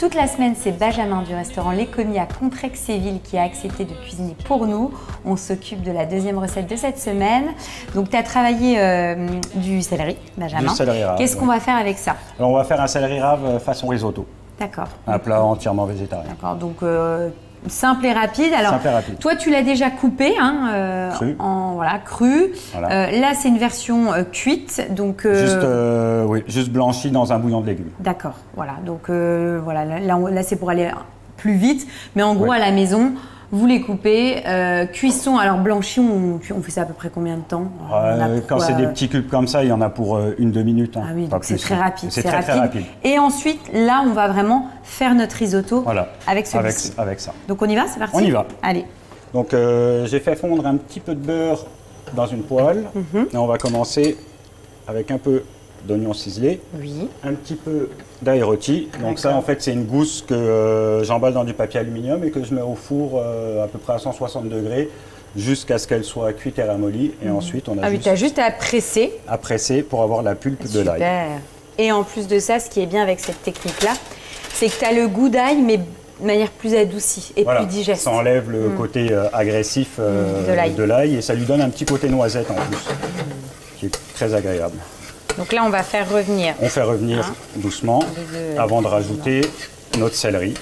toute la semaine, c'est Benjamin du restaurant Les Commis à Contrexéville qui a accepté de cuisiner pour nous. On s'occupe de la deuxième recette de cette semaine. Donc, tu as travaillé du céleri, Benjamin. Du céleri rave. Qu'est-ce qu'on va faire avec ça? Alors, on va faire un céleri rave façon risotto. D'accord. Un plat entièrement végétarien. D'accord, donc simple et rapide. Alors, simple et rapide. Toi, tu l'as déjà coupé, hein, cru. Voilà, cru. Voilà. Là, c'est une version cuite, donc. Juste blanchi dans un bouillon de légumes. D'accord, voilà. Donc voilà, là c'est pour aller plus vite, mais en gros à la maison, vous les coupez. Cuisson, alors blanchi, on fait ça à peu près combien de temps? Quand c'est des petits cubes comme ça, il y en a pour 1-2 minutes. Hein, ah oui, donc c'est très rapide. C'est très rapide. Et ensuite, là, on va vraiment faire notre risotto avec celui-ci. Avec ça. Donc on y va, c'est parti? On y va. Allez. Donc j'ai fait fondre un petit peu de beurre dans une poêle. Et on va commencer avec un peu d'oignon ciselé, un petit peu d'ail rôti. Donc ça, en fait, c'est une gousse que j'emballe dans du papier aluminium et que je mets au four à peu près à 160 degrés jusqu'à ce qu'elle soit cuite et ramollie. Et ensuite, on a tu as juste à presser. À presser pour avoir la pulpe de l'ail. Super. Et en plus de ça, ce qui est bien avec cette technique-là, c'est que tu as le goût d'ail, mais de manière plus adoucie et plus digeste. Ça enlève le côté agressif de l'ail et ça lui donne un petit côté noisette en plus, qui est très agréable. Donc là, on va faire revenir. On fait revenir doucement avant de rajouter notre céleri.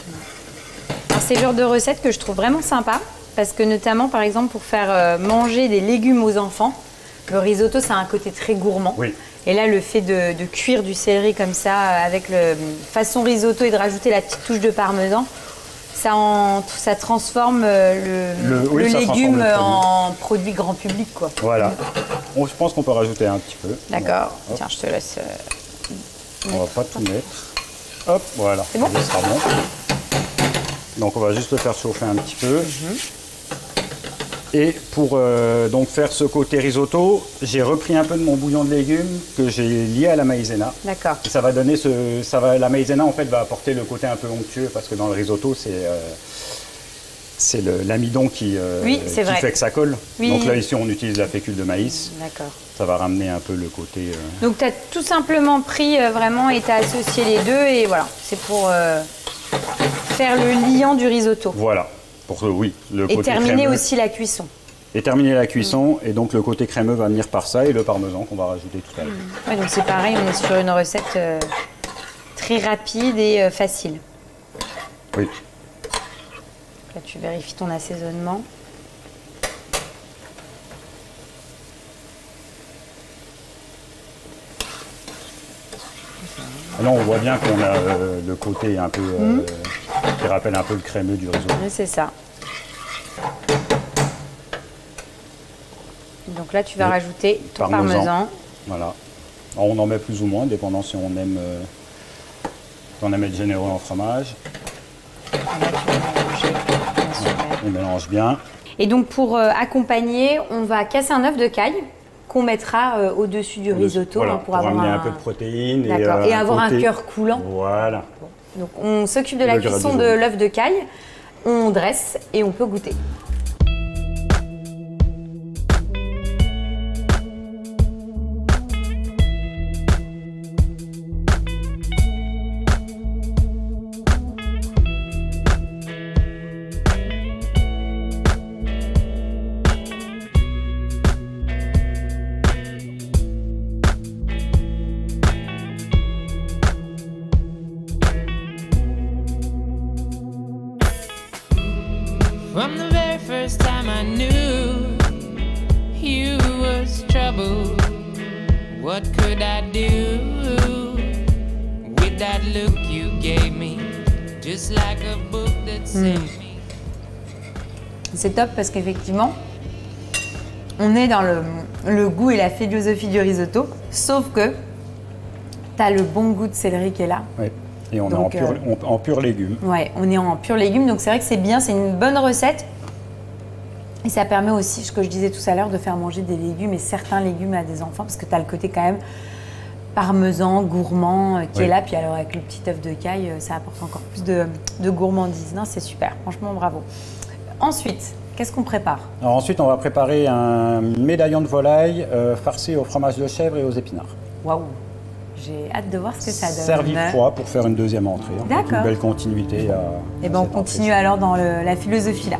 C'est le genre de recette que je trouve vraiment sympa parce que notamment, par exemple, pour faire manger des légumes aux enfants, le risotto, ça a un côté très gourmand. Oui. Et là, le fait de cuire du céleri comme ça avec le façon risotto et de rajouter la petite touche de parmesan, ça transforme le légume en produit grand public, quoi. Voilà. Je pense qu'on peut rajouter un petit peu. D'accord. Tiens, je te laisse. On va pas tout mettre. Hop, voilà. C'est bon. Ça sera bon. Donc on va juste le faire chauffer un petit peu. Et pour donc faire ce côté risotto, j'ai repris un peu de mon bouillon de légumes que j'ai lié à la maïzena. D'accord. Ça va donner la maïzena en fait va apporter le côté un peu onctueux parce que dans le risotto c'est l'amidon qui fait que ça colle. Oui. Donc là ici on utilise la fécule de maïs. D'accord. Ça va ramener un peu le côté. Donc tu as tout simplement pris vraiment et tu as associé les deux et voilà, c'est pour faire le liant du risotto. Voilà. Pour le côté et terminer crémeux. Aussi la cuisson. Et terminer la cuisson, et donc le côté crémeux va venir par ça et le parmesan qu'on va rajouter tout à l'heure. Ouais, donc c'est pareil, on est sur une recette très rapide et facile. Oui. Là, tu vérifies ton assaisonnement. Là, on voit bien qu'on a le côté un peu qui rappelle un peu le crémeux du risotto. Oui, c'est ça. Donc là, tu vas rajouter ton parmesan. Voilà. Alors, on en met plus ou moins, dépendant si on aime être généreux en fromage. Là, on mélange bien. Et donc, pour accompagner, on va casser un œuf de caille qu'on mettra au-dessus du risotto pour amener un peu de protéines et avoir un cœur coulant. Voilà. Bon. Donc on s'occupe de la cuisson de l'œuf de caille, on dresse et on peut goûter. From the very first time I knew you was trouble, what could I do with that look you gave me, just like a book that sent me. C'est top parce qu'effectivement, on est dans le goût et la philosophie du risotto, sauf que tu as le bon goût de céleri qui est là. Oui. Et on est en pur légumes. Ouais, on est en pur légumes, donc c'est vrai que c'est bien, c'est une bonne recette. Et ça permet aussi, ce que je disais tout à l'heure, de faire manger des légumes et certains légumes à des enfants, parce que tu as le côté quand même parmesan, gourmand qui est là. Puis alors avec le petit œuf de caille, ça apporte encore plus de gourmandise. Non, c'est super, franchement bravo. Ensuite, qu'est-ce qu'on prépare? Alors ensuite, on va préparer un médaillon de volaille farci au fromage de chèvre et aux épinards. Waouh! J'ai hâte de voir ce que ça donne. Servi froid pour faire une deuxième entrée. D'accord. Une belle continuité. Et ben on continue alors dans la philosophie là.